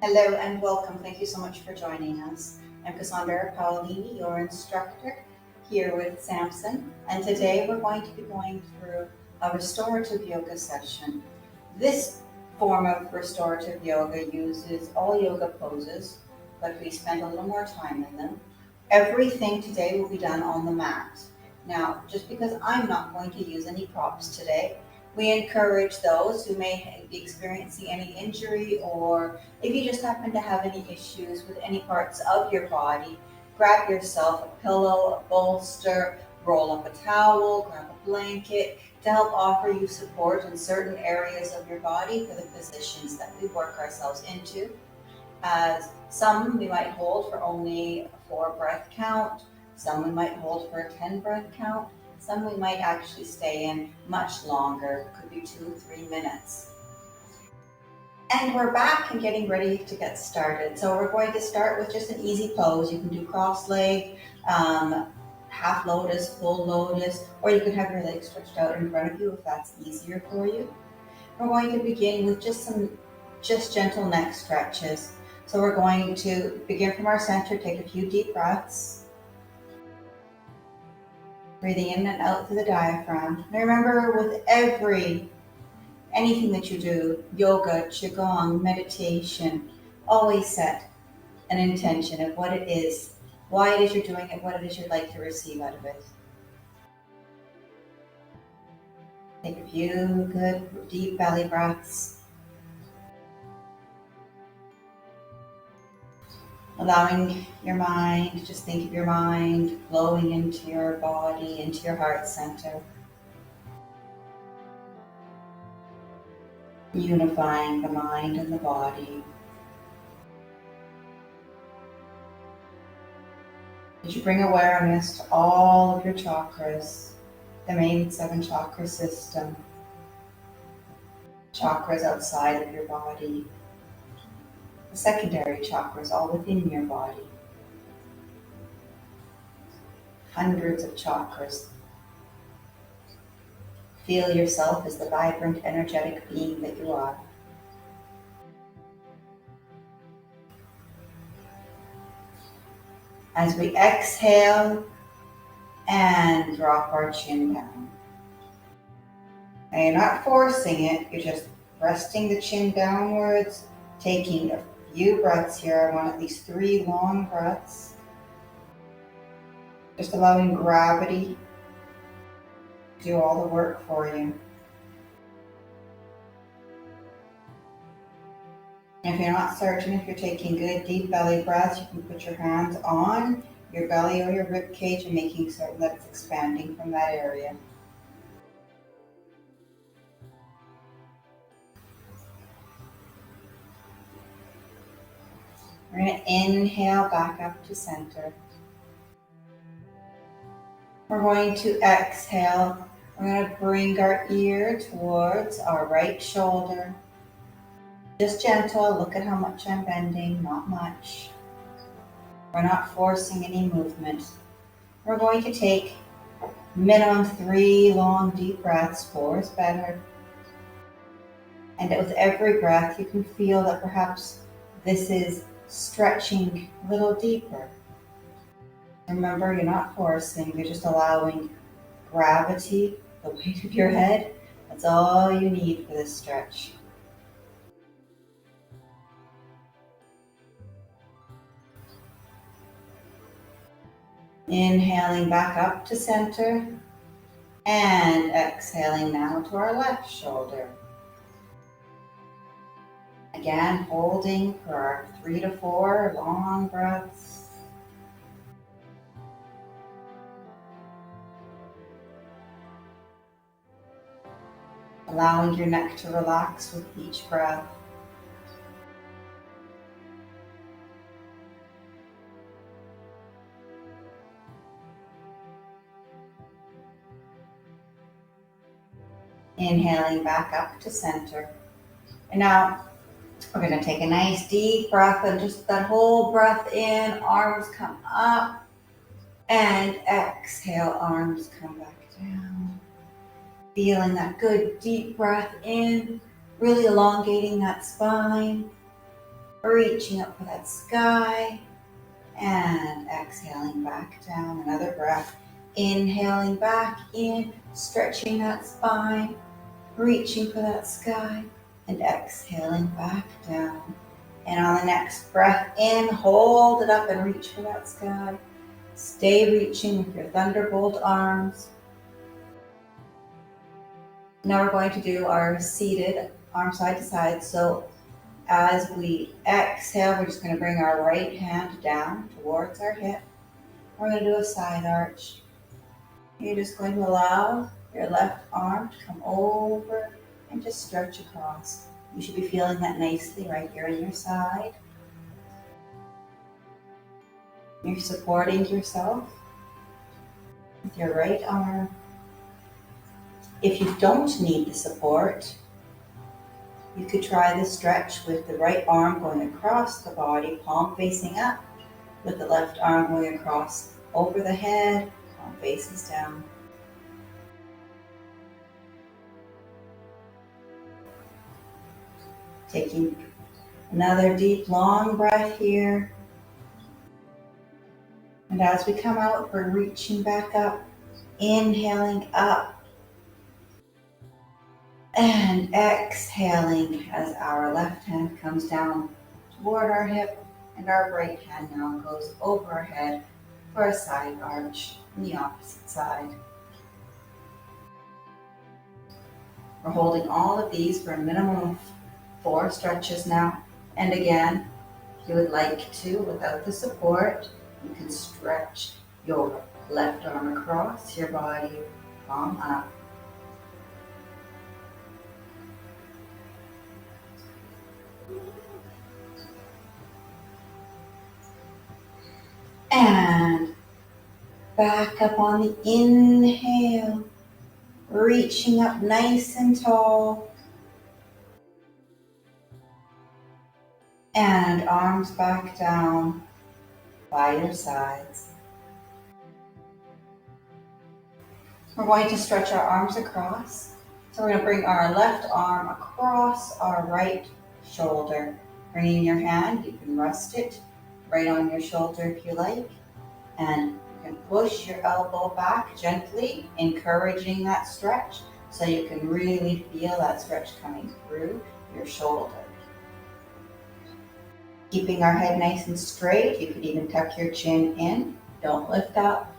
Hello and welcome. Thank you so much for joining us. I'm Cassaundra, your instructor here with Samson, and today we're going to be going through a restorative yoga session. This form of restorative yoga uses all yoga poses, but we spend a little more time in them. Everything today will be done on the mat. Now, just because I'm not going to use any props today, we encourage those who may be experiencing any injury, or if you just happen to have any issues with any parts of your body, grab yourself a pillow, a bolster, roll up a towel, grab a blanket to help offer you support in certain areas of your body for the positions that we work ourselves into. As some we might hold for only a 4 breath count, some we might hold for a 10 breath count, some we might actually stay in much longer, could be 2-3 minutes. And we're back and getting ready to get started. So we're going to start with just an easy pose. You can do cross leg, half lotus, full lotus, or you can have your legs stretched out in front of you if that's easier for you. We're going to begin with just gentle neck stretches. So we're going to begin from our center, take a few deep breaths. Breathing in and out through the diaphragm. Now remember, with anything that you do, yoga, qigong, meditation, always set an intention of what it is, why it is you're doing it, what it is you'd like to receive out of it. Take a few good deep belly breaths. Allowing your mind, just think of your mind flowing into your body, into your heart center. Unifying the mind and the body. As you bring awareness to all of your chakras, the main 7 chakra system, chakras outside of your body, the secondary chakras all within your body, hundreds of chakras. Feel yourself as the vibrant, energetic being that you are. As we exhale and drop our chin down. And you're not forcing it, you're just resting the chin downwards, taking a few breaths here. I want at least 3 long breaths. Just allowing gravity to do all the work for you. And if you're not certain if you're taking good deep belly breaths, you can put your hands on your belly or your rib cage and making certain that it's expanding from that area. We're going to inhale back up to center. We're going to exhale. We're going to bring our ear towards our right shoulder. Just gentle, look at how much I'm bending, not much. We're not forcing any movement. We're going to take minimum 3 long deep breaths, 4 is better. And with every breath, you can feel that perhaps this is stretching a little deeper. Remember, you're not forcing, you're just allowing gravity, the weight of your head. That's all you need for this stretch. Inhaling back up to center and exhaling now to our left shoulder. Again, holding for our 3 to 4 long breaths. Allowing your neck to relax with each breath. Inhaling back up to center. And now we're going to take a nice deep breath, and just that whole breath in, arms come up, and exhale, arms come back down. Feeling that good deep breath in, really elongating that spine. reaching up for that sky, and exhaling back down. Another breath. Inhaling back in, stretching that spine, reaching for that sky, and exhaling back down. And on the next breath in, hold it up and reach for that sky. Stay reaching with your thunderbolt arms. Now we're going to do our seated arm side to side. So as we exhale, we're just going to bring our right hand down towards our hip. We're going to do a side arch. You're just going to allow your left arm to come over and just stretch across. You should be feeling that nicely right here in your side. You're supporting yourself with your right arm. If you don't need the support, you could try the stretch with the right arm going across the body, palm facing up, with the left arm going across over the head, palm faces down. Taking another deep, long breath here. And as we come out, we're reaching back up, inhaling up, and exhaling as our left hand comes down toward our hip, and our right hand now goes over our head for a side arch on the opposite side. We're holding all of these for a minimum of 4 stretches now. And again, if you would like to, without the support, you can stretch your left arm across your body, palm up. And back up on the inhale, reaching up nice and tall. And arms back down by your sides. We're going to stretch our arms across. So we're going to bring our left arm across our right shoulder. Bringing your hand, you can rest it right on your shoulder if you like. And you can push your elbow back gently, encouraging that stretch so you can really feel that stretch coming through your shoulder. Keeping our head nice and straight, you could even tuck your chin in. Don't lift up.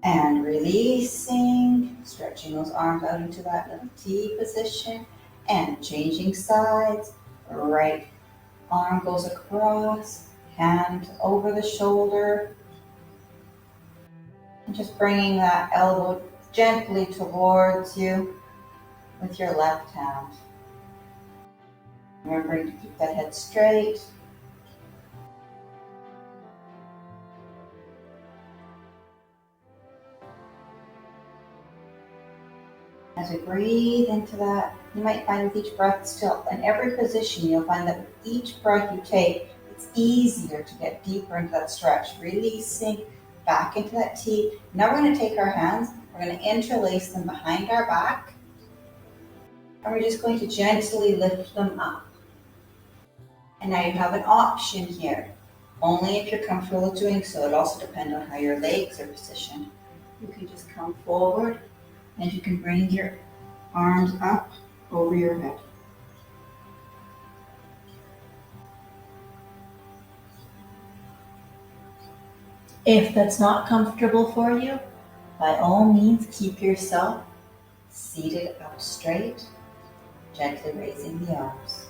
And releasing, stretching those arms out into that little T position and changing sides. Right arm goes across, hand over the shoulder. And just bringing that elbow gently towards you with your left hand. Remembering to keep that head straight. As we breathe into that, you might find with each breath still, in every position, you'll find that with each breath you take, it's easier to get deeper into that stretch, releasing back into that T. Now we're going to take our hands, we're going to interlace them behind our back, and we're just going to gently lift them up. And now you have an option here, only if you're comfortable with doing so. It also depends on how your legs are positioned. You can just come forward, and you can bring your arms up over your head. If that's not comfortable for you, by all means, keep yourself seated up straight, gently raising the arms.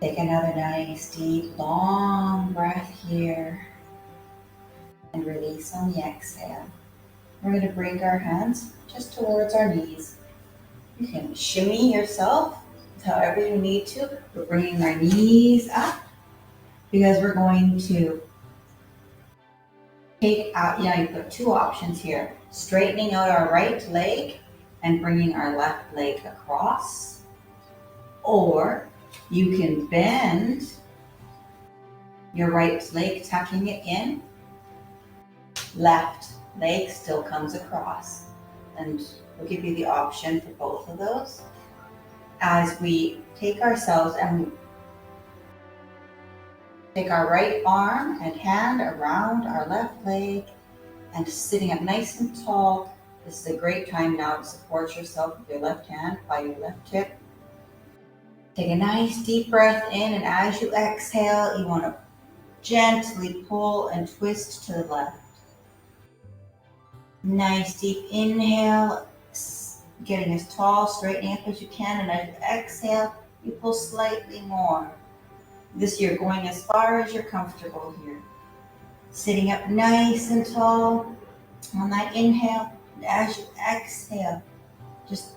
Take another nice, deep, long breath here. And release on the exhale. We're going to bring our hands just towards our knees. You can shimmy yourself however you need to. We're bringing our knees up because we're going to take out, you've got 2 options here. Straightening out our right leg and bringing our left leg across. Or you can bend your right leg, tucking it in, left leg still comes across. And we'll give you the option for both of those. As we take ourselves and we take our right arm and hand around our left leg and sitting up nice and tall. This is a great time now to support yourself with your left hand by your left hip. Take a nice deep breath in, and as you exhale, you want to gently pull and twist to the left. Nice deep inhale, getting as tall, straightening up as you can, and as you exhale, you pull slightly more. You're going as far as you're comfortable here. Sitting up nice and tall on that inhale, and as you exhale,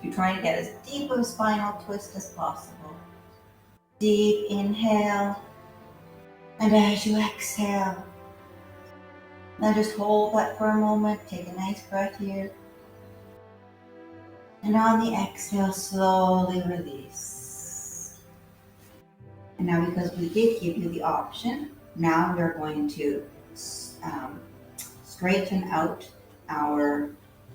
you're trying to get as deep of a spinal twist as possible. Deep inhale, and as you exhale, now just hold that for a moment. Take a nice breath here. And on the exhale, slowly release. And now, because we did give you the option, now we're going to straighten out our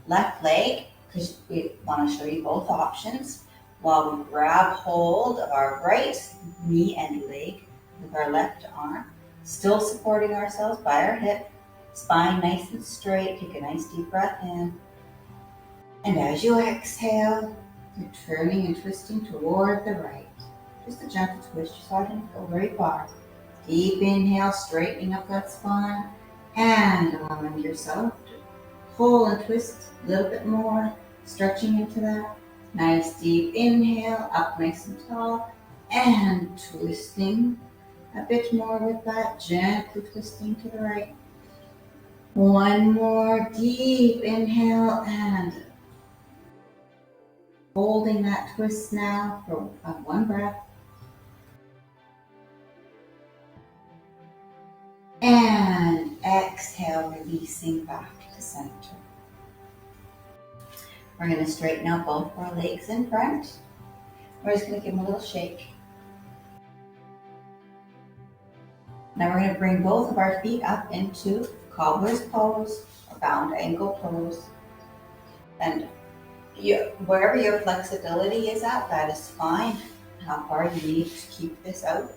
left leg, because we want to show you both options, while we grab hold of our right knee and leg with our left arm, still supporting ourselves by our hip, spine nice and straight. Take a nice deep breath in. And as you exhale, you're turning and twisting toward the right. Just a gentle twist, so I didn't go very far. Deep inhale, straightening up that spine, and allowing yourself to pull and twist a little bit more, stretching into that. Nice deep inhale, up nice and tall, and twisting a bit more with that, gently twisting to the right. One more deep inhale, and holding that twist now for one breath. And exhale, releasing back to center. We're going to straighten out both of our legs in front. We're just going to give them a little shake. Now we're going to bring both of our feet up into cobbler's pose or bound ankle pose. And wherever your flexibility is at, that is fine. How far you need to keep this out.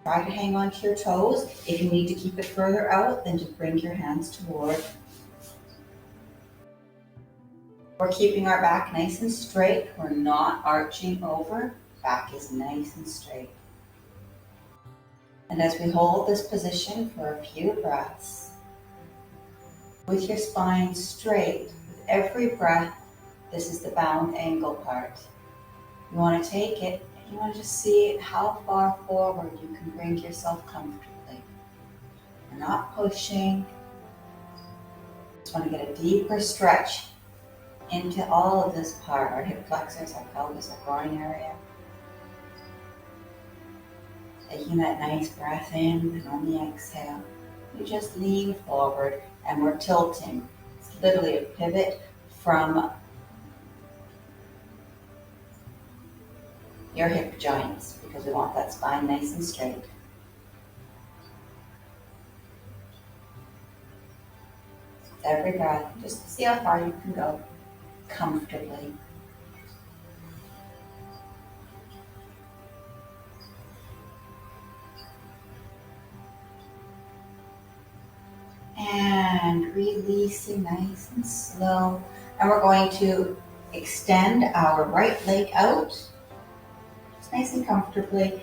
Try to hang on to your toes. If you need to keep it further out, then just bring your hands toward. We're keeping our back nice and straight. We're not arching over. Back is nice and straight. And as we hold this position for a few breaths, with your spine straight, with every breath, this is the bound ankle part. You want to take it, and you want to just see how far forward you can bring yourself comfortably. We're not pushing. Just want to get a deeper stretch into all of this part, our hip flexors, our pelvis, our groin area. Taking that nice breath in, and on the exhale, you just lean forward, and we're tilting. It's literally a pivot from your hip joints, because we want that spine nice and straight. Every breath, just see how far you can go comfortably. And releasing nice and slow. And we're going to extend our right leg out, just nice and comfortably,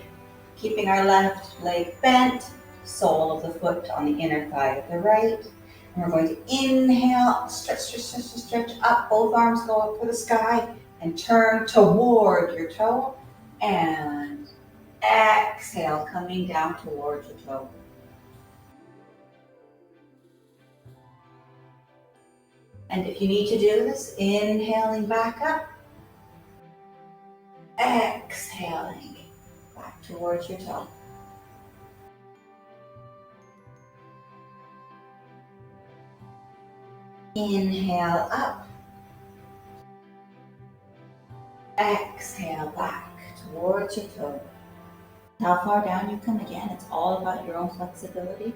keeping our left leg bent, sole of the foot on the inner thigh of the right. And we're going to inhale, stretch up, both arms go up for the sky, and turn toward your toe. And exhale, coming down towards your toe. And if you need to do this, inhaling back up, exhaling back towards your toe. Inhale up, exhale back towards your toe. How far down you come, again, it's all about your own flexibility.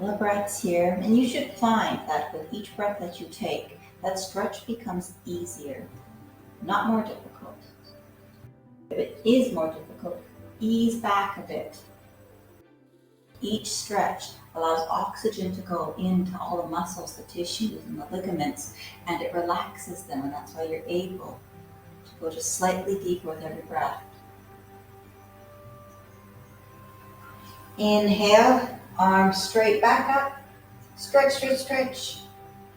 couple of breaths here, and you should find that with each breath that you take, that stretch becomes easier, not more difficult. If it is more difficult, ease back a bit. Each stretch allows oxygen to go into all the muscles, the tissues, and the ligaments, and it relaxes them, and that's why you're able to go just slightly deeper with every breath. Inhale, arms straight back up, stretch, stretch, stretch.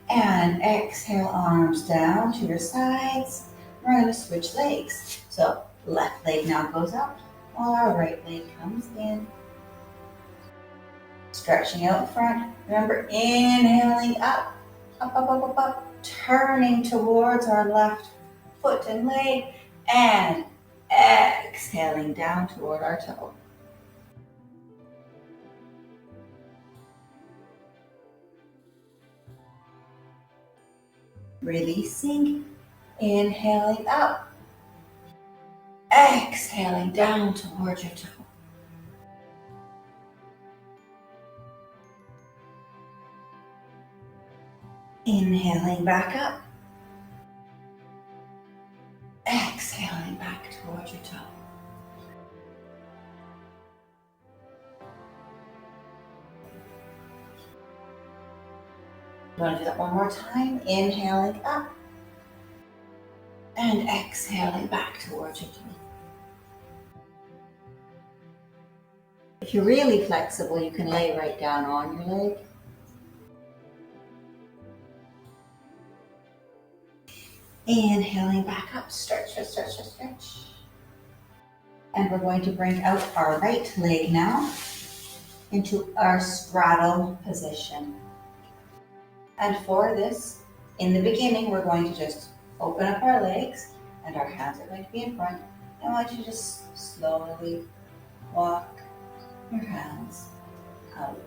And exhale, arms down to your sides. We're going to switch legs. So left leg now goes up while our right leg comes in. Stretching out in front. Remember, inhaling up, up, up, up, up, up. Turning towards our left foot and leg. And exhaling down toward our toe. Releasing, inhaling up, exhaling down towards your toe. Inhaling back up, exhaling back towards your toe. You want to do that one more time, inhaling up, and exhaling back towards your toe. If you're really flexible, you can lay right down on your leg. Inhaling back up, stretch, stretch, stretch, stretch, stretch. And we're going to bring out our right leg now into our straddle position. And for this, in the beginning, we're going to just open up our legs and our hands are going to be in front. I want you to just slowly walk your hands out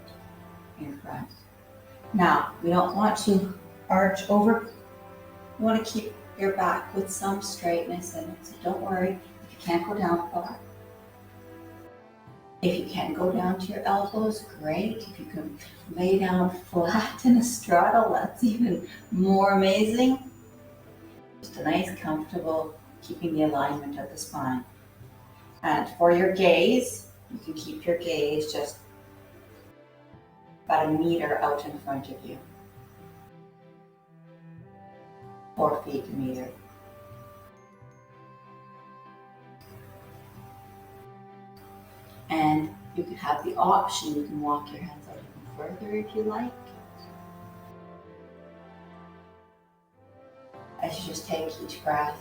in front. Now, we don't want to arch over. We want to keep your back with some straightness in it, so don't worry if you can't go down far. If you can go down to your elbows, great. If you can lay down flat in a straddle, that's even more amazing. Just a nice, comfortable, keeping the alignment of the spine. And for your gaze, you can keep your gaze just about 1 meter out in front of you. 4 feet a meter. And you can have the option, you can walk your hands out even further if you like. As you just take each breath,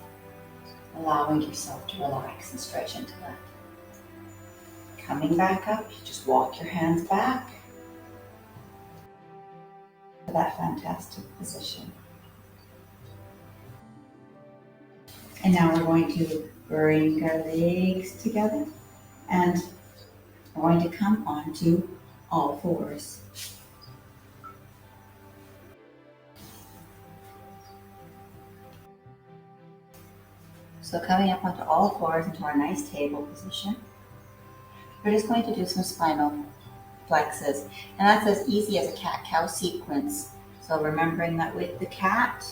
allowing yourself to relax and stretch into that. Coming back up, you just walk your hands back to that fantastic position. And now we're going to bring our legs together and we're going to come onto all fours. So coming up onto all fours into our nice table position, we're just going to do some spinal flexes. And that's as easy as a cat-cow sequence. So remembering that with the cat,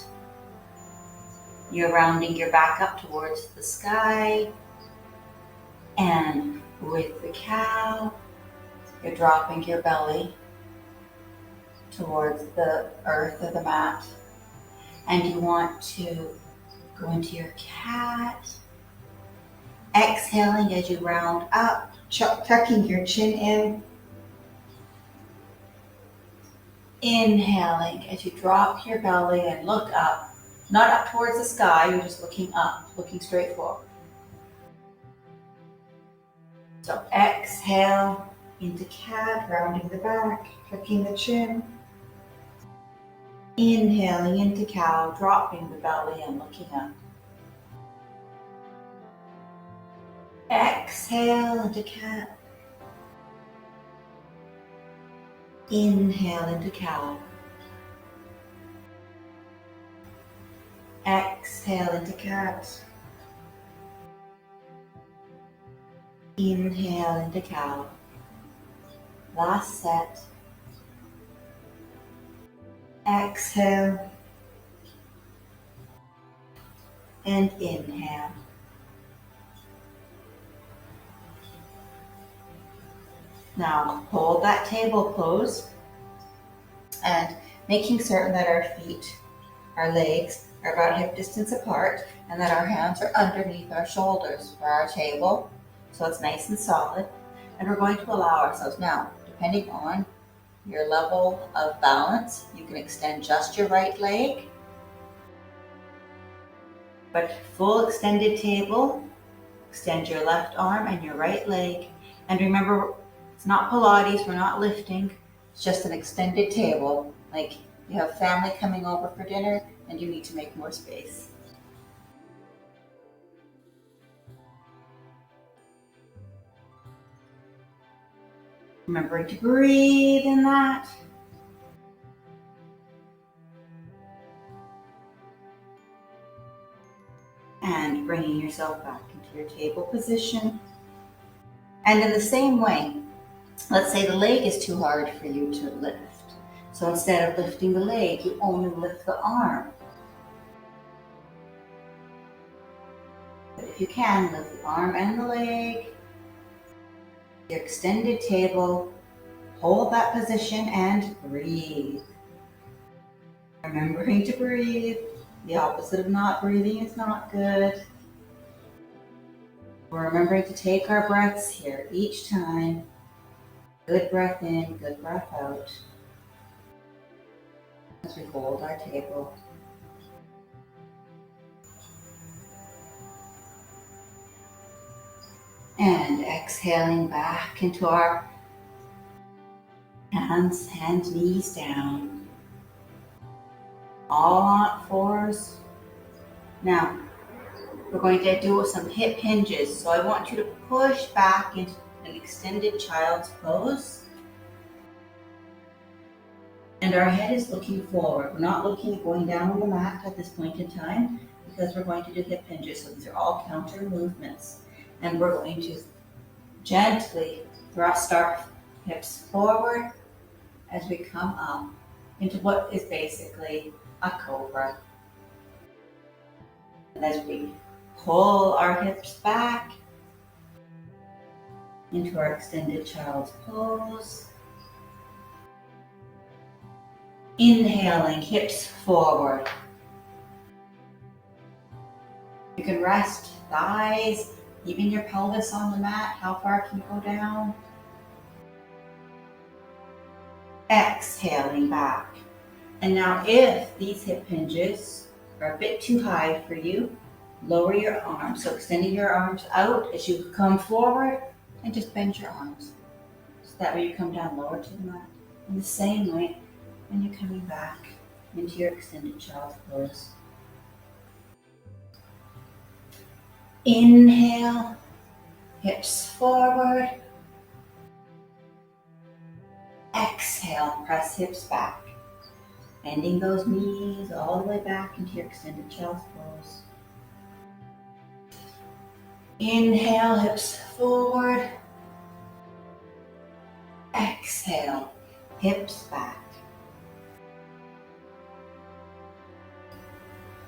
you're rounding your back up towards the sky, and with the cow, you're dropping your belly towards the earth or the mat, and you want to go into your cat, exhaling as you round up, tucking your chin in, inhaling as you drop your belly and look up. Not up towards the sky, you're just looking up, looking straight forward. So exhale into cat, rounding the back, tucking the chin. Inhaling into cow, dropping the belly and looking up. Exhale into cat. Inhale into cow. Exhale into cat. Inhale into cow. Last set. Exhale. And inhale. Now hold that table pose and making certain that our feet, our legs are about hip distance apart and that our hands are underneath our shoulders for our table. So it's nice and solid. And we're going to allow ourselves now, depending on your level of balance, you can extend just your right leg. But full extended table, extend your left arm and your right leg. And remember, it's not Pilates, we're not lifting. It's just an extended table. Like you have family coming over for dinner and you need to make more space. Remembering to breathe in that. And bringing yourself back into your table position. And in the same way, let's say the leg is too hard for you to lift. So instead of lifting the leg, you only lift the arm. But if you can, lift the arm and the leg. Your extended table, hold that position and breathe. Remembering to breathe. The opposite of not breathing is not good. We're remembering to take our breaths here each time. Good breath in, good breath out. As we hold our table. And exhaling back into our hands and knees down. All on fours. Now, we're going to do some hip hinges. So I want you to push back into an extended child's pose. And our head is looking forward. We're not looking at going down on the mat at this point in time because we're going to do hip hinges. So these are all counter movements. And we're going to gently thrust our hips forward as we come up into what is basically a cobra. And as we pull our hips back into our extended child's pose. Inhaling, hips forward. You can rest thighs, even your pelvis on the mat. How far can you go down? Exhaling back. And now if these hip hinges are a bit too high for you, lower your arms. So extending your arms out as you come forward and just bend your arms. So that way you come down lower to the mat. In the same way, when you're coming back into your extended child's pose. Inhale, hips forward. Exhale, press hips back. Bending those knees all the way back into your extended child's pose. Inhale, hips forward. Exhale, hips back.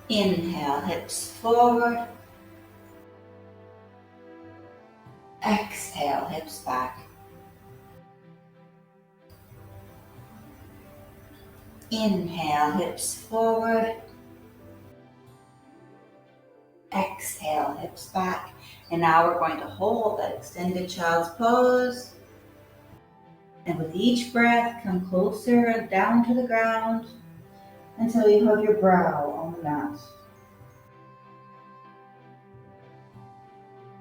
Inhale, hips forward. Exhale, hips back. Inhale, hips forward. Exhale, hips back. And now we're going to hold that extended child's pose. And with each breath, come closer down to the ground until you have your brow on the mat.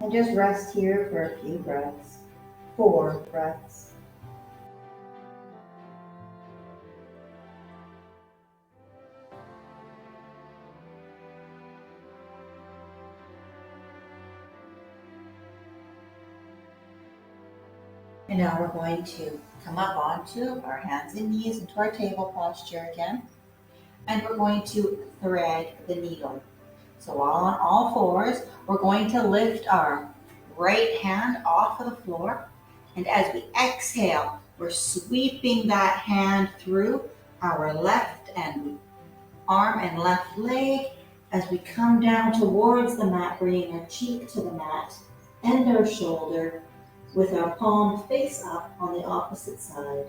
And just rest here for a few breaths. 4 breaths. And now we're going to come up onto our hands and knees into our table posture again. And we're going to thread the needle. So while on all fours, we're going to lift our right hand off of the floor. And as we exhale, we're sweeping that hand through our left left and arm and left leg as we come down towards the mat, bringing our cheek to the mat and our shoulder with our palm face up on the opposite side.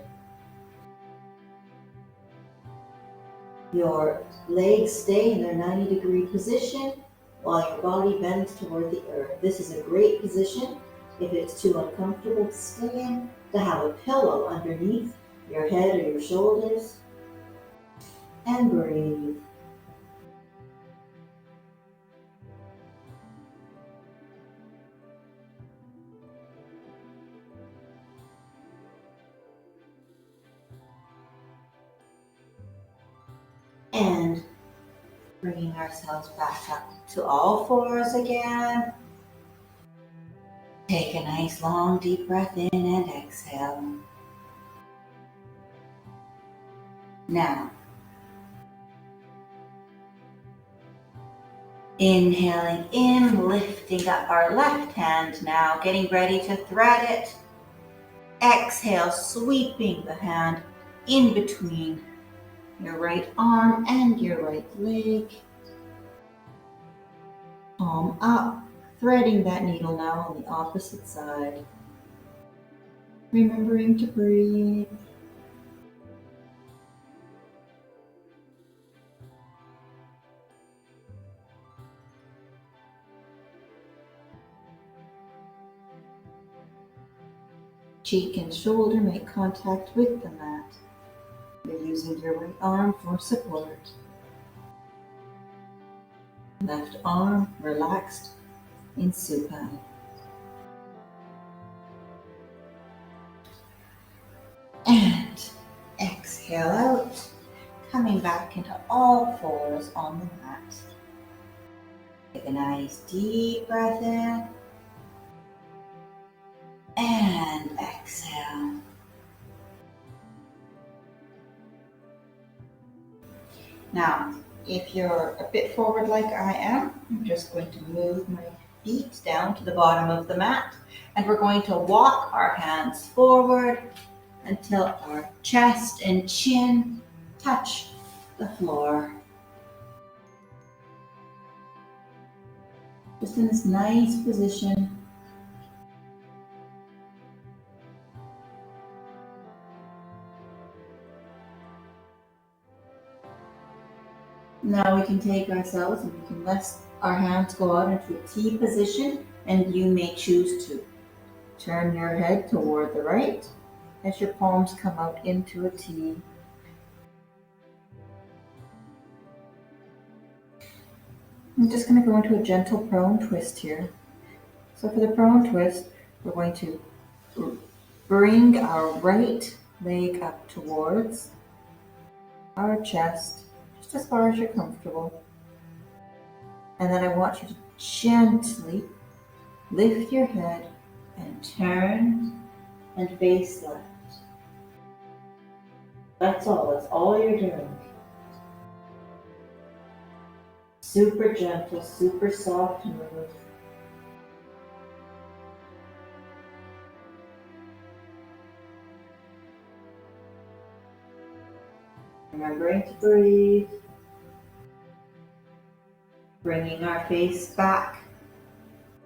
Your legs stay in their 90-degree position while your body bends toward the earth. This is a great position if it's too uncomfortable to stay in, to have a pillow underneath your head or your shoulders. And breathe. And bringing ourselves back up to all fours again. Take a nice long deep breath in and exhale. Now, inhaling in, lifting up our left hand now, getting ready to thread it. Exhale, sweeping the hand in between your right arm and your right leg. Palm up, threading that needle now on the opposite side. Remembering to breathe. Cheek and shoulder make contact with the mat. You're using your right arm for support. Left arm relaxed in supine. And exhale out, coming back into all fours on the mat. Take a nice deep breath in. And exhale. Now, if you're a bit forward like I am, I'm just going to move my feet down to the bottom of the mat, and we're going to walk our hands forward until our chest and chin touch the floor. Just in this nice position. Now we can take ourselves and we can let our hands go out into a T position, and you may choose to turn your head toward the right as your palms come out into a T. I'm just going to go into a gentle prone twist here. So for the prone twist, we're going to bring our right leg up towards our chest, just as far as you're comfortable. And then I want you to gently lift your head and turn and face left. That's all you're doing. Super gentle, super soft move. Remembering to breathe. Bringing our face back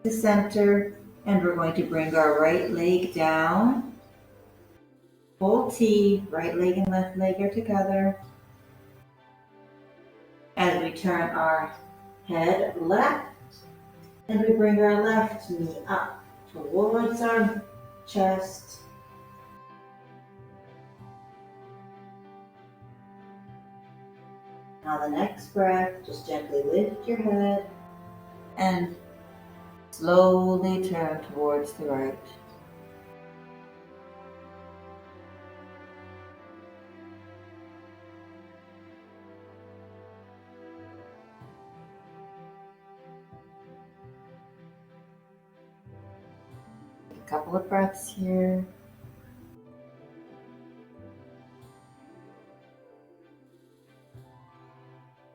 to center, and we're going to bring our right leg down. Full T, right leg and left leg are together. As we turn our head left, and we bring our left knee up towards our chest. Now the next breath, just gently lift your head and slowly turn towards the right. A couple of breaths here.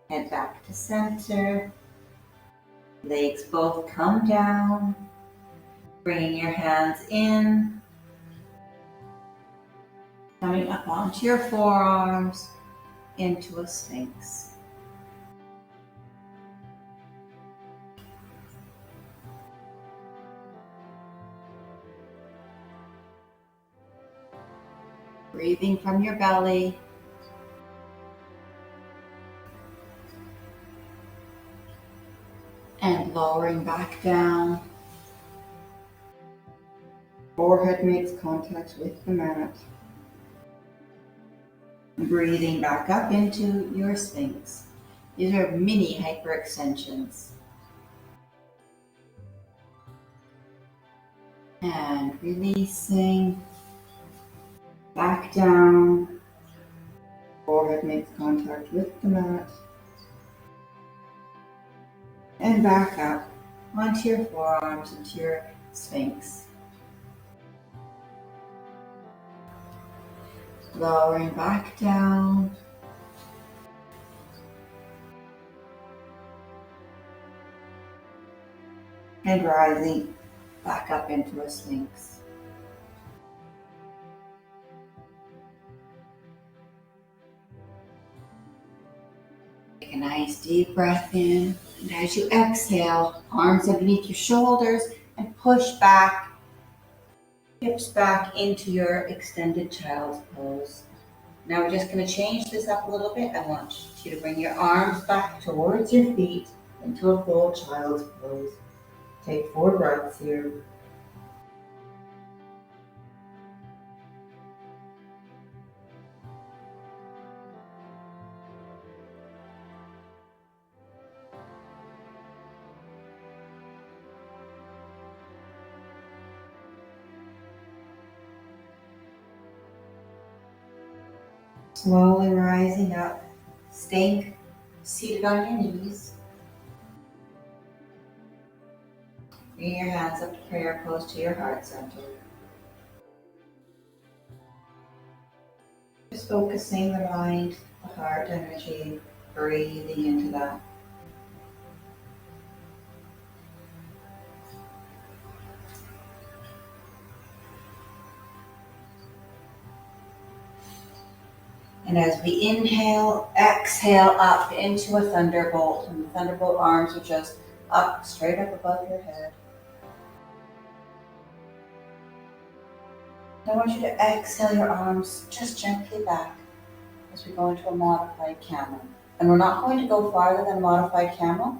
Head back to center. Legs both come down. Bringing your hands in. Coming up onto your forearms. into a Sphinx. Breathing from your belly. And lowering back down. Forehead makes contact with the mat. Breathing back up into your Sphinx. These are mini hyperextensions. And releasing. Back down. Forehead makes contact with the mat. And back up onto your forearms, into your Sphinx. Lowering back down. And rising back up into a Sphinx. Take a nice deep breath in, and as you exhale, arms underneath your shoulders and push back, hips back into your extended child's pose. Now we're just going to change this up a little bit. I want you to bring your arms back towards your feet into a full child's pose. Take 4 breaths here. Slowly rising up, staying seated on your knees. Bring your hands up to prayer pose to your heart center. Just focusing the mind, the heart energy, breathing into that. And as we inhale, exhale up into a thunderbolt. And the thunderbolt arms are just up, straight up above your head. I want you to exhale your arms just gently back as we go into a modified camel. And we're not going to go farther than modified camel.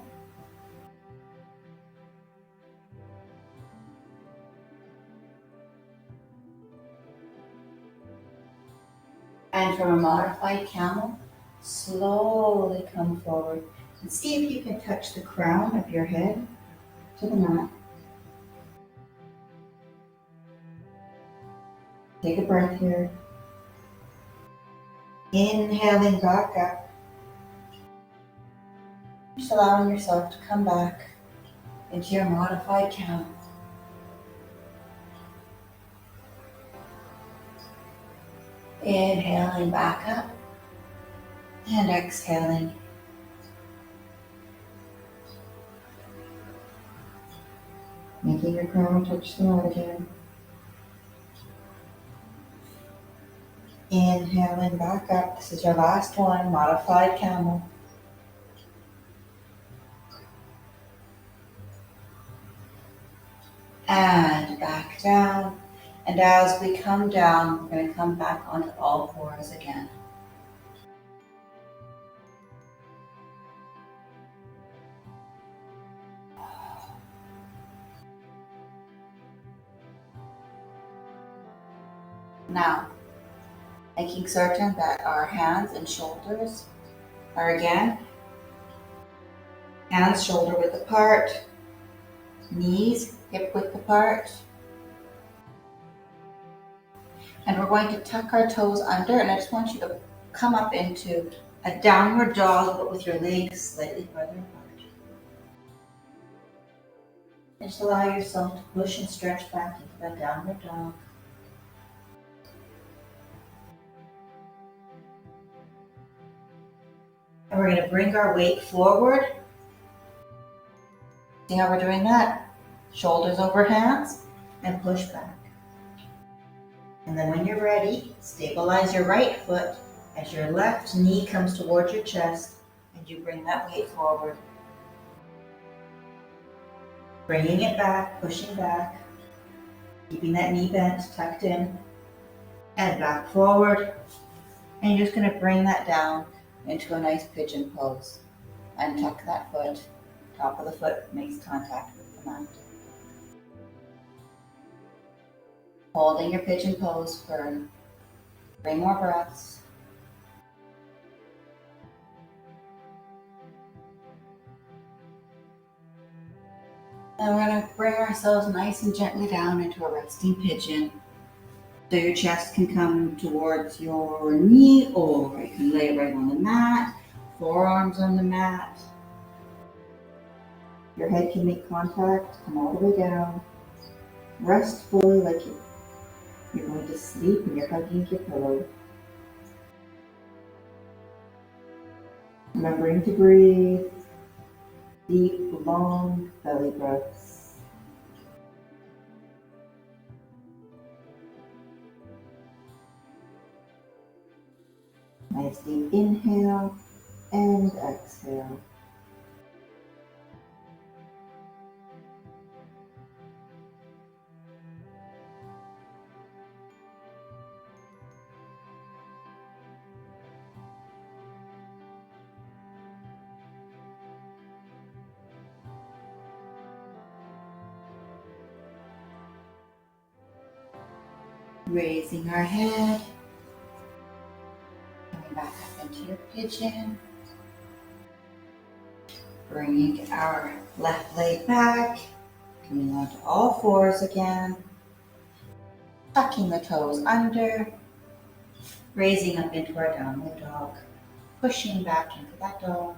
And from a modified camel, slowly come forward and see if you can touch the crown of your head to the mat. Take a breath here. Inhaling back up. Just allowing yourself to come back into your modified camel. Inhaling back up and exhaling. Making your crown touch the mat again. Inhaling back up. This is your last one, modified camel. And back down. And as we come down, we're going to come back onto all fours again. Now, making certain that our hands and shoulders are again, hands shoulder width apart, knees hip width apart. And we're going to tuck our toes under, and I just want you to come up into a downward dog, but with your legs slightly further apart. And just allow yourself to push and stretch back into that downward dog. And we're going to bring our weight forward. See how we're doing that? Shoulders over hands and push back. And then when you're ready, stabilize your right foot As your left knee comes towards your chest and you bring that weight forward, bringing it back, pushing back, keeping that knee bent, tucked in, and back forward. And you're just going to bring that down into a nice pigeon pose and tuck that foot. Top of the foot makes contact with the mat. Holding your pigeon pose for 3 more breaths. And we're going to bring ourselves nice and gently down into a resting pigeon. So your chest can come towards your knee, or you can lay it right on the mat, forearms on the mat. Your head can make contact, come all the way down. Rest fully like you're going to sleep and you're hugging your pillow. Remembering to breathe deep, long belly breaths. Nice deep inhale and exhale. Raising our head, coming back up into your pigeon, bringing our left leg back, coming onto all fours again, tucking the toes under, raising up into our downward dog, pushing back into that dog.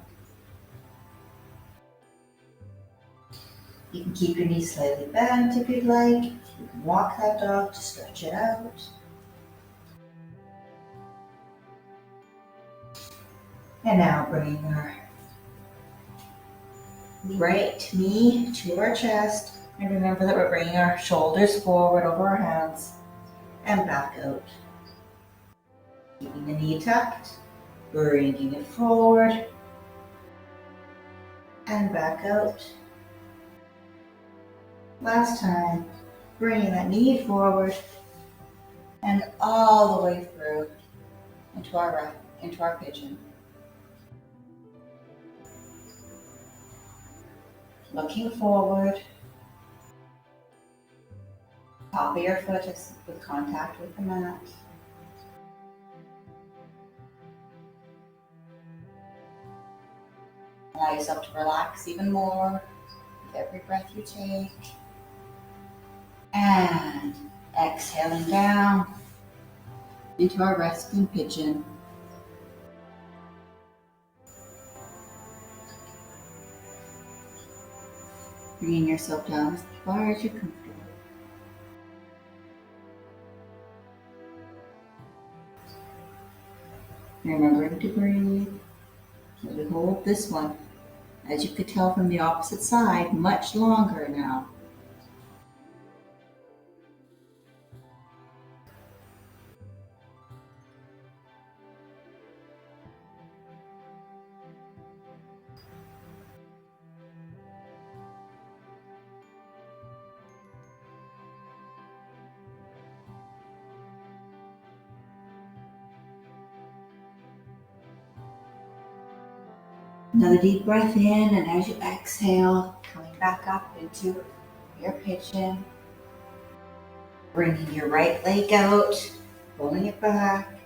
You can keep your knees slightly bent if you'd like. You can walk that dog to stretch it out. And now bringing our right knee to our chest. And remember that we're bringing our shoulders forward over our hands and back out. Keeping the knee tucked, bringing it forward and back out. Last time, bringing that knee forward and all the way through into our pigeon. Looking forward, top of your foot is with contact with the mat. Allow yourself to relax even more with every breath you take. And exhaling down into our resting pigeon. Bringing yourself down as far as you're comfortable. Remembering to breathe. As we hold this one, as you could tell from the opposite side, much longer now. Another deep breath in, and as you exhale, coming back up into your pigeon. Bringing your right leg out, pulling it back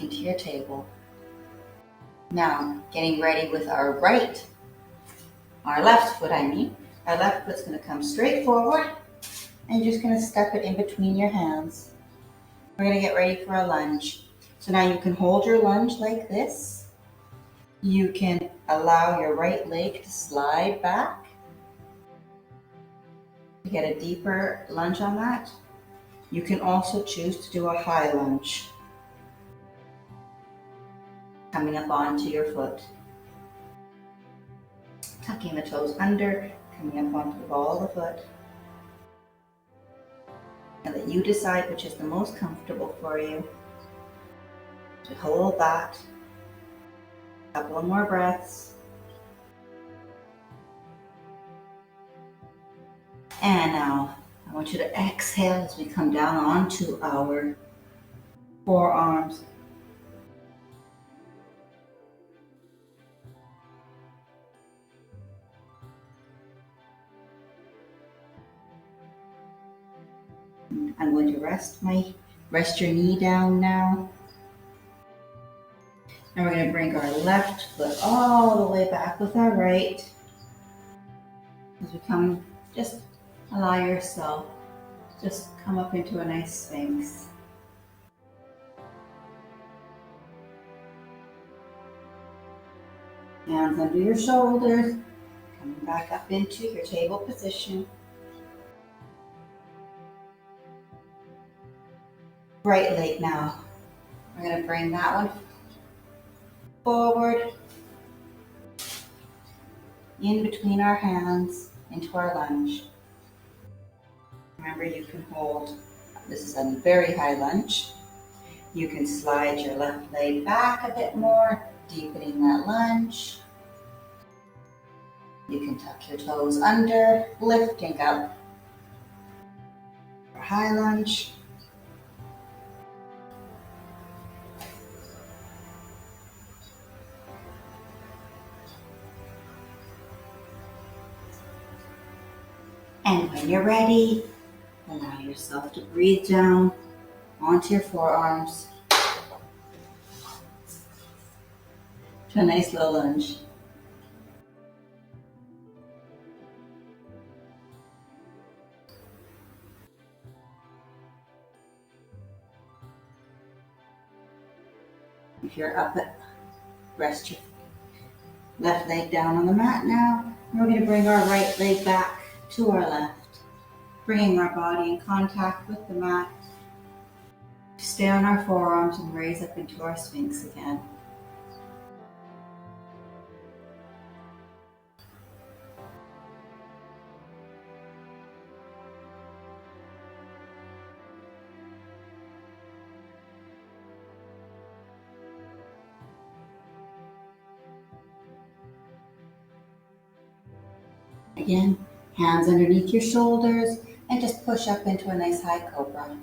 into your table. Now, getting ready with our left foot, Our left foot's going to come straight forward, and you're just going to step it in between your hands. We're going to get ready for a lunge. So now you can hold your lunge like this. You can allow your right leg to slide back to get a deeper lunge on that. You can also choose to do a high lunge, coming up onto your foot. Tucking the toes under, coming up onto the ball of the foot. And that you decide which is the most comfortable for you. To hold that. A couple more breaths. And now I want you to exhale as we come down onto our forearms. I'm going to rest your knee down now. And we're going to bring our left foot all the way back with our right. As we come, just allow yourself, just come up into a nice Sphinx. Hands under your shoulders, coming back up into your table position. Right leg now. We're going to bring that one forward, in between our hands, into our lunge. Remember, you can hold, this is a very high lunge. You can slide your left leg back a bit more, deepening that lunge. You can tuck your toes under, lifting up for high lunge. And when you're ready, allow yourself to breathe down onto your forearms to a nice low lunge. If you're up, rest your left leg down on the mat now. We're going to bring our right leg back to our left, bringing our body in contact with the mat. Stay on our forearms and raise up into our Sphinx again. Again, hands underneath your shoulders and just push up into a nice high cobra.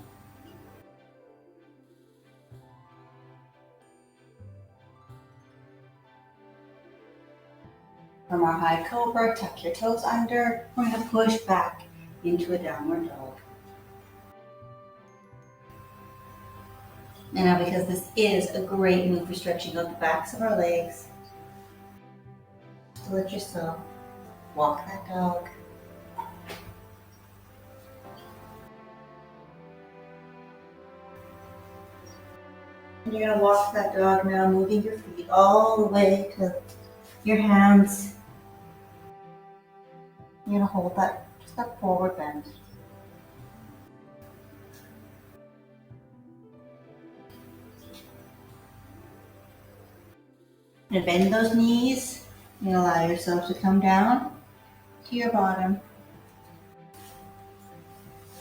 From our high cobra, tuck your toes under. We're going to push back into a downward dog. And now, because this is a great move for stretching out the backs of our legs, just let yourself walk that dog. And you're going to walk that dog now, moving your feet all the way to your hands. You're going to hold that, just that forward bend. And bend those knees and allow yourself to come down to your bottom.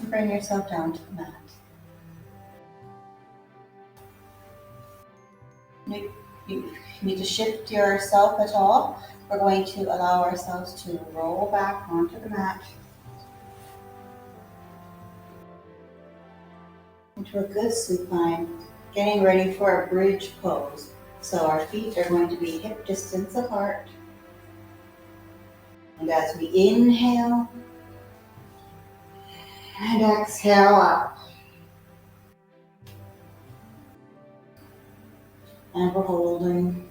And bring yourself down to the mat. If you need to shift yourself at all, we're going to allow ourselves to roll back onto the mat into a good supine, getting ready for a bridge pose. So our feet are going to be hip distance apart. And as we inhale and exhale up, and we're holding.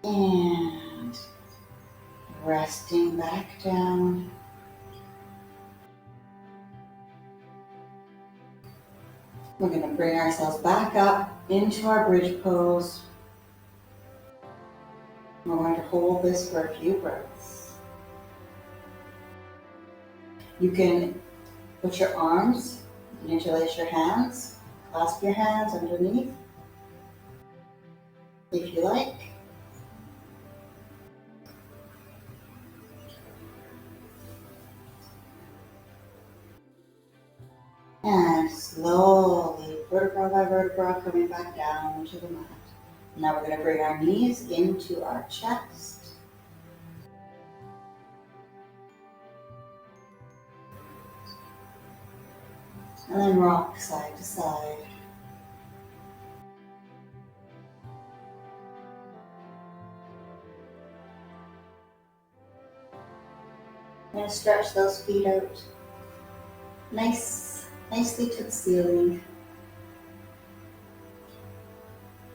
And resting back down. We're going to bring ourselves back up into our bridge pose. We're going to hold this for a few breaths. You can put your arms, you can interlace your hands, clasp your hands underneath. if you like. And slowly, vertebra by vertebra, coming back down to the mat. Now we're going to bring our knees into our chest. And then rock side to side. I'm going to stretch those feet out nicely to the ceiling.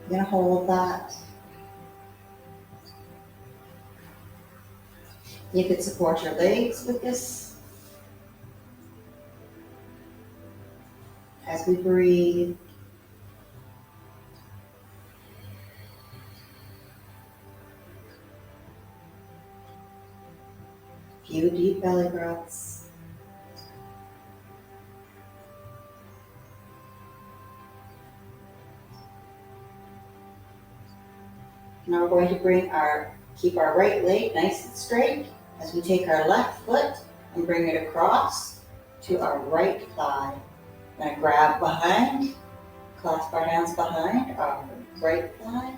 I'm going to hold that. You could support your legs with this as we breathe. Few deep belly breaths. Now we're going to keep our right leg nice and straight as we take our left foot and bring it across to our right thigh. We're going to grab behind, clasp our hands behind our right thigh.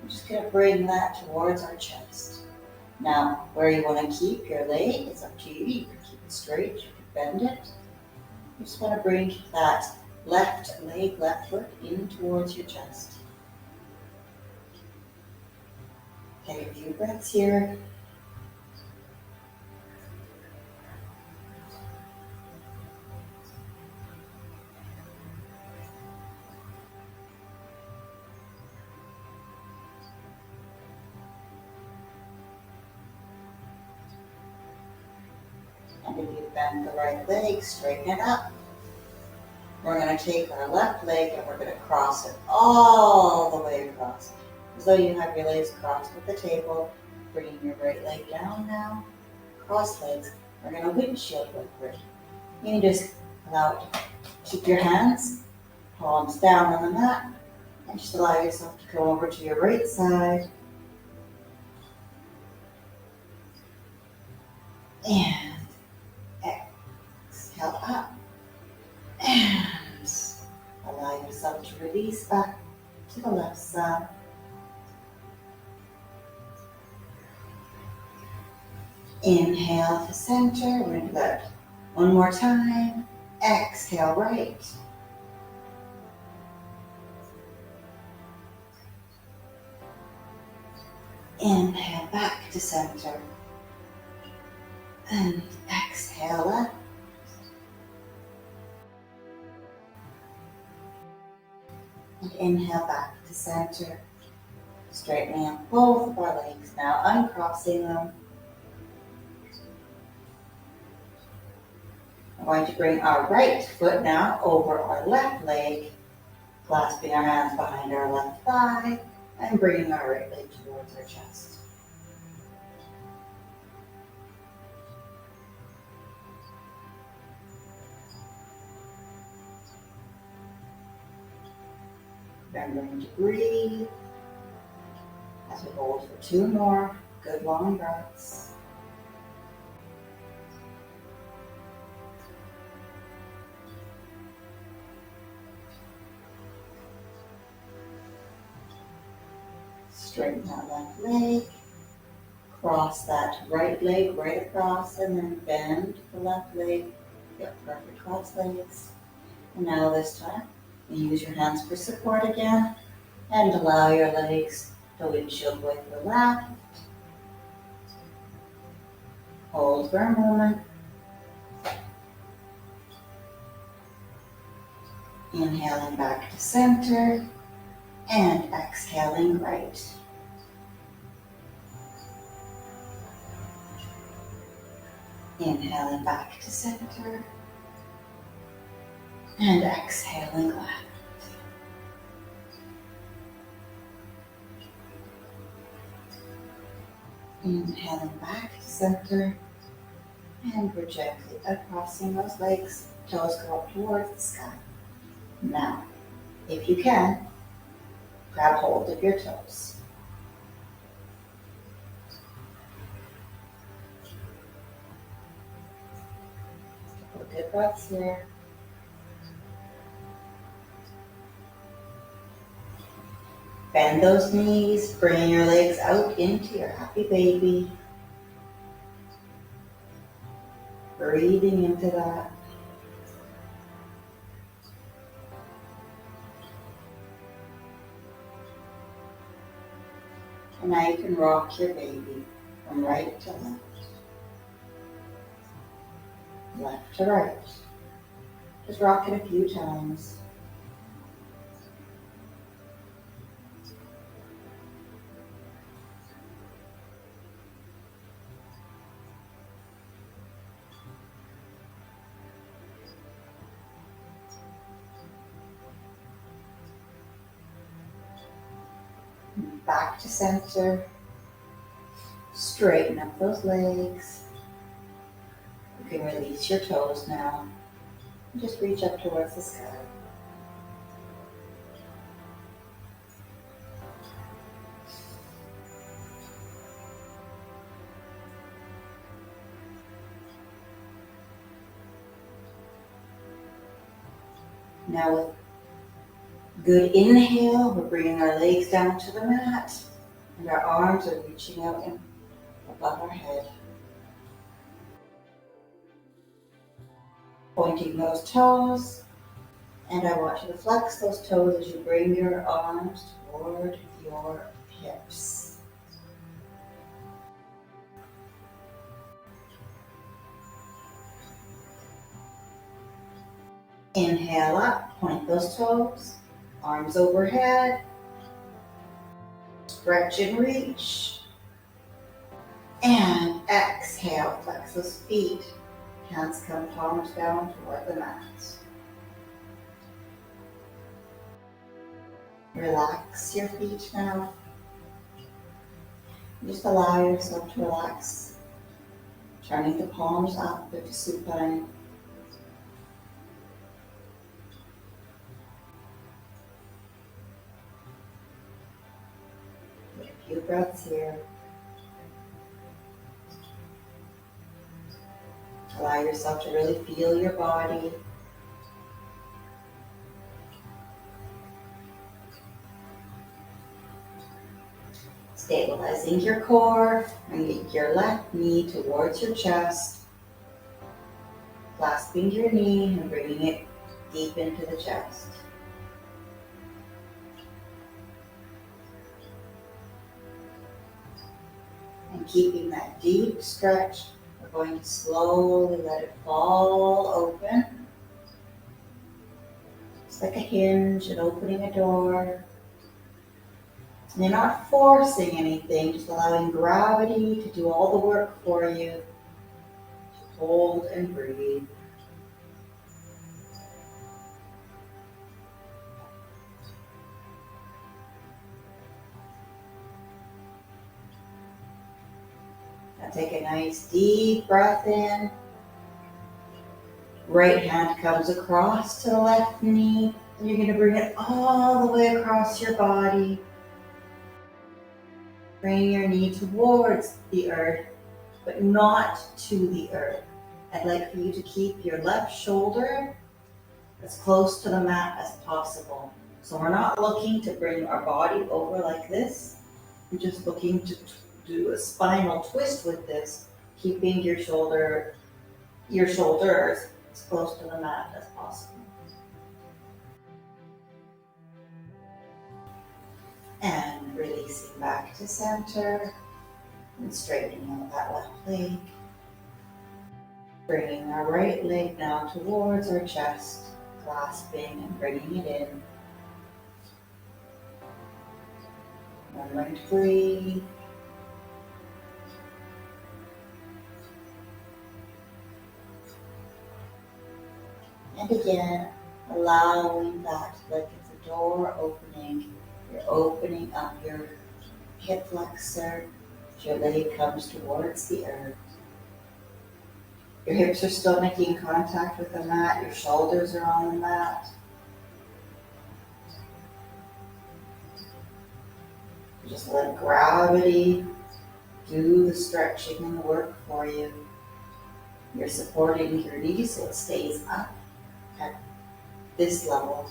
We're just going to bring that towards our chest. Now, where you want to keep your leg, it's up to you. You can keep it straight, you can bend it. You just want to bring that left leg, left foot in towards your chest. Take a few breaths here. And if you bend the right leg, straighten it up. We're going to take our left leg and we're going to cross it all the way across. As though you have your legs crossed with the table. Bringing your right leg down now. Cross legs. We're going to windshield lift. You can just allow it to keep your hands, palms down on the mat, and just allow yourself to come over to your right side. And exhale up. And allow yourself to release back to the left side. Inhale to center. We're going to do that one more time. Exhale right. Inhale back to center. And exhale up. And inhale back to center. Straightening up both of our legs now, uncrossing them. I'm going to bring our right foot now over our left leg, clasping our hands behind our left thigh, and bringing our right leg towards our chest. Remembering to breathe as we hold for 2 more good long breaths. Straighten that left leg, cross that right leg right across, and then bend the left leg. Yep, perfect cross legs. And now this time, you use your hands for support again, and allow your legs to windshield with the left. Hold for a moment. Inhaling back to center, and exhaling right. Inhaling back to center, and exhaling left. Inhaling back to center, and we're gently uncrossing those legs. Toes go up towards the sky. Now, if you can, grab hold of your toes. good breaths here. Bend those knees, bring your legs out into your happy baby. Breathing into that. And now you can rock your baby from right to left. Left to right. Just rock it a few times. Back to center. Straighten up those legs. You can release your toes now. Just reach up towards the sky. Now with good inhale, we're bringing our legs down to the mat and our arms are reaching out above our head. Pointing those toes, and I want you to flex those toes as you bring your arms toward your hips. Inhale up, point those toes, arms overhead, stretch and reach, and exhale, flex those feet, hands come palms down toward the mat. Relax your feet now. Just allow yourself to relax, turning the palms up into supine. Take a few breaths here. Allow yourself to really feel your body. Stabilizing your core, bringing your left knee towards your chest, clasping your knee and bringing it deep into the chest. And keeping that deep stretch, we're going to slowly let it fall open. It's like a hinge and opening a door. And you're not forcing anything, just allowing gravity to do all the work for you. Just hold and breathe. Now take a nice deep breath in. Right hand comes across to the left knee, and you're going to bring it all the way across your body. Bring your knee towards the earth, but not to the earth. I'd like for you to keep your left shoulder as close to the mat as possible. So we're not looking to bring our body over like this. We're just looking to do a spinal twist with this, keeping your shoulders as close to the mat as possible. And releasing back to center and straightening out that left leg. Bringing our right leg now towards our chest, clasping and bringing it in. Remembering to breathe. And again, allowing that like it's a door opening. You're opening up your hip flexor as your leg comes towards the earth. Your hips are still making contact with the mat. Your shoulders are on the mat. Just let gravity do the stretching and the work for you. You're supporting your knee so it stays up at this level.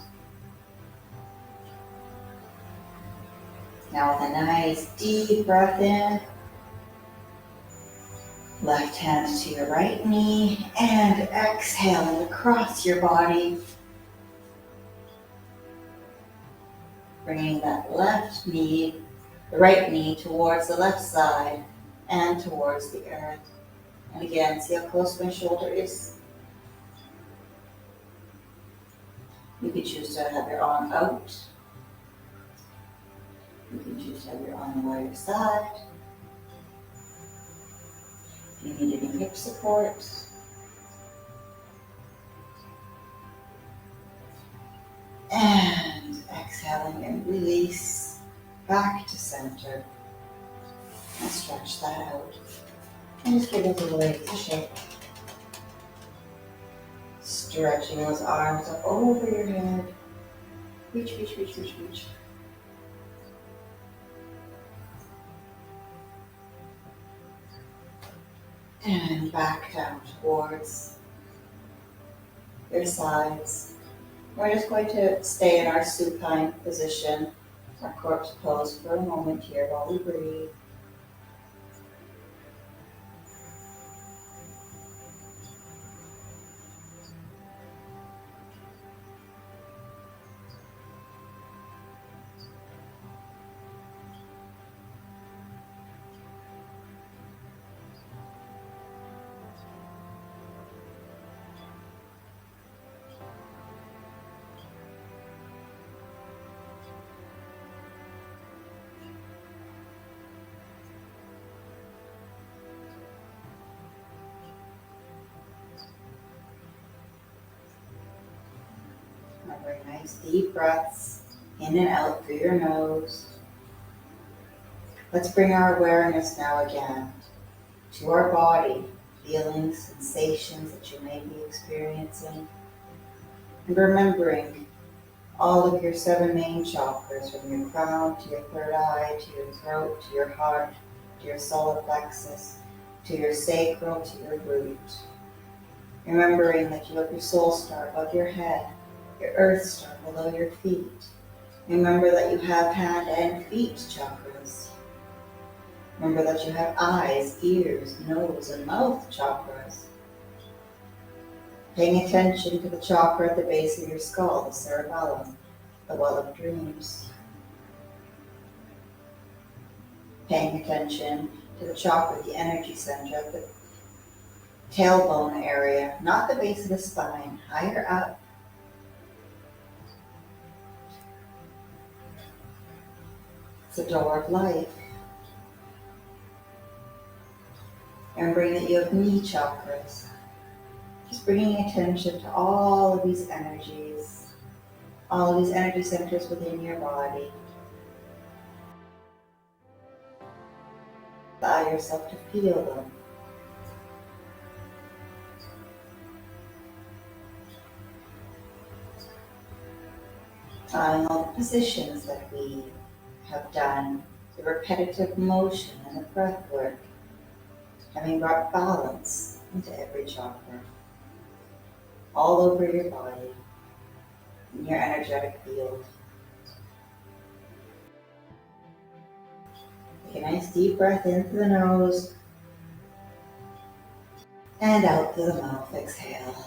Now with a nice deep breath in, left hand to your right knee and exhaling across your body. Bringing that the right knee towards the left side and towards the earth. And again, see how close my shoulder is? You can choose to have your arm out. You can choose to have your arm by your side. If you need any hip support. And exhaling and release back to center. And stretch that out. And just give it a little leg shake. Stretching those arms up over your head. Reach, reach, reach, reach, reach. And back down towards your sides. We're just going to stay in our supine position, our corpse pose for a moment here while we breathe. Very nice deep breaths in and out through your nose. Let's bring our awareness now again to our body, feelings, sensations that you may be experiencing, and remembering all of your 7 main chakras, from your crown to your third eye, to your throat, to your heart, to your solar plexus, to your sacral, to your root. Remembering that you have your soul star above your head, your earth star below your feet. Remember that you have hand and feet chakras. Remember that you have eyes, ears, nose, and mouth chakras. Paying attention to the chakra at the base of your skull, the cerebellum, the well of dreams. Paying attention to the chakra, the energy center, the tailbone area, not the base of the spine, higher up. It's the door of life. Remembering that you have knee chakras. Just bringing attention to all of these energies, all of these energy centers within your body. Allow yourself to feel them. Allowing all the positions that we have done, the repetitive motion and the breath work, having brought balance into every chakra, all over your body, in your energetic field. Take a nice deep breath in through the nose and out through the mouth. Exhale.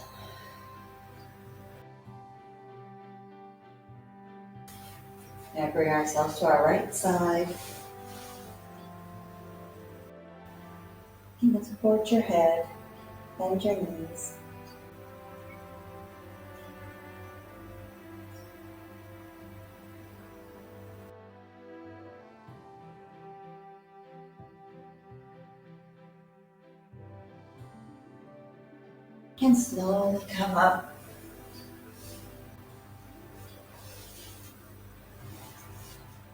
Now bring ourselves to our right side. You can support your head, bend your knees. And slowly come up.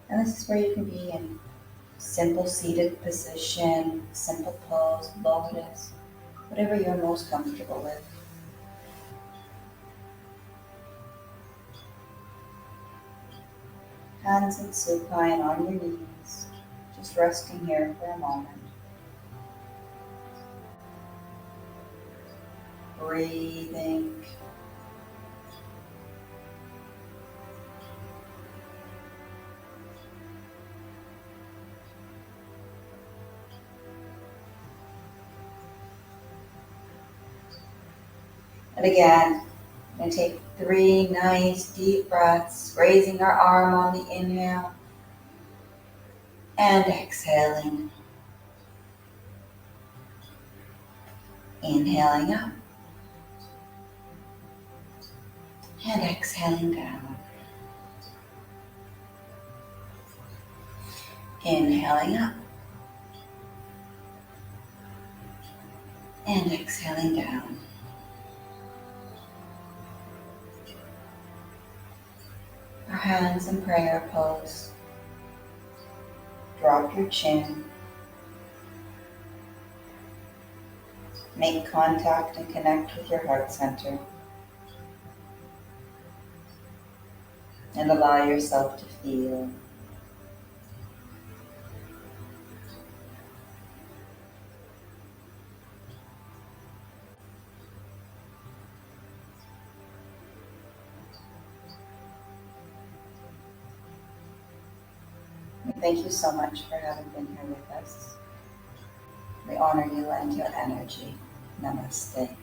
And this is where you can be in simple seated position, simple pose, lotus, whatever you're most comfortable with. Hands in supine on your knees, just resting here for a moment. breathing. And again, we're going to take 3 nice deep breaths, raising our arm on the inhale and exhaling. Inhaling up and exhaling down. Inhaling up and exhaling down. Our hands in prayer pose. Drop your chin. Make contact and connect with your heart center. And allow yourself to feel. Thank you so much for having been here with us. We honor you and your energy. Namaste.